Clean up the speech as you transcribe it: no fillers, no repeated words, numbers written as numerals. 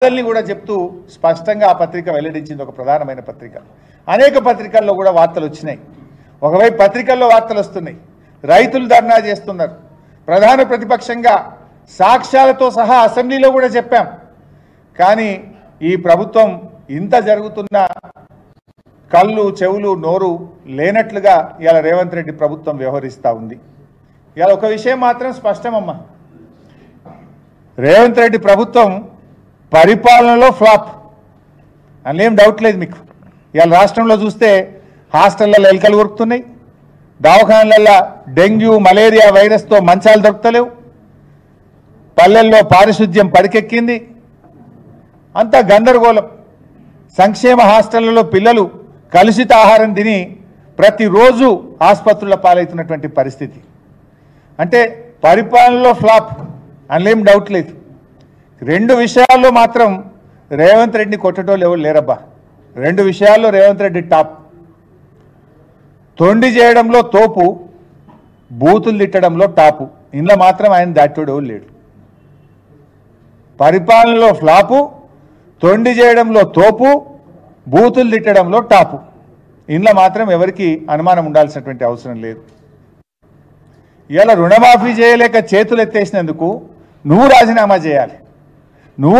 బాధల్ని కూడా చెప్తూ స్పష్టంగా ఆ పత్రిక వెల్లడించింది. ఒక ప్రధానమైన పత్రిక. అనేక పత్రికల్లో కూడా వార్తలు వచ్చినాయి. ఒకవైపు పత్రికల్లో వార్తలు వస్తున్నాయి, రైతులు ధర్నా చేస్తున్నారు. ప్రధాన ప్రతిపక్షంగా సాక్ష్యాలతో సహా అసెంబ్లీలో కూడా చెప్పాం. కానీ ఈ ప్రభుత్వం ఇంత జరుగుతున్న కళ్ళు చెవులు నోరు లేనట్లుగా ఇవాళ రేవంత్ రెడ్డి ప్రభుత్వం వ్యవహరిస్తూ ఉంది. ఇవాళ ఒక విషయం మాత్రం స్పష్టమమ్మా, రేవంత్ రెడ్డి ప్రభుత్వం పరిపాలనలో ఫ్లాప్ అని ఏం డౌట్ లేదు మీకు. ఇవాళ రాష్ట్రంలో చూస్తే హాస్టళ్లలో ఎలుకలు ఉరుకుతున్నాయి, దవాఖానలలో డెంగ్యూ మలేరియా వైరస్తో మంచాలు దొరుకుతలేవు, పల్లెల్లో పారిశుద్ధ్యం పడికెక్కింది, అంతా గందరగోళం. సంక్షేమ హాస్టళ్లలో పిల్లలు కలుషిత ఆహారం తిని ప్రతిరోజు ఆసుపత్రుల పాలవుతున్నటువంటి పరిస్థితి. అంటే పరిపాలనలో ఫ్లాప్ అనేం డౌట్ లేదు. రెండు విషయాల్లో మాత్రం రేవంత్ రెడ్డిని కొట్టేటోళ్ళు ఎవరు లేరబ్బా. రెండు విషయాల్లో రేవంత్ రెడ్డి టాప్. తొండి చేయడంలో తోపు, బూతులు తిట్టడంలో టాపు. ఇంట్లో మాత్రం ఆయన దాటోడు ఎవరు లేడు. పరిపాలనలో ఫ్లాపు, తొండి చేయడంలో తోపు, బూతులు తిట్టడంలో టాపు. ఇంట్లో మాత్రం ఎవరికి అనుమానం ఉండాల్సినటువంటి అవసరం లేదు. ఇలా రుణమాఫీ చేయలేక చేతులు ఎత్తేసినందుకు నువ్వు రాజీనామా చేయాలి. నువ్వు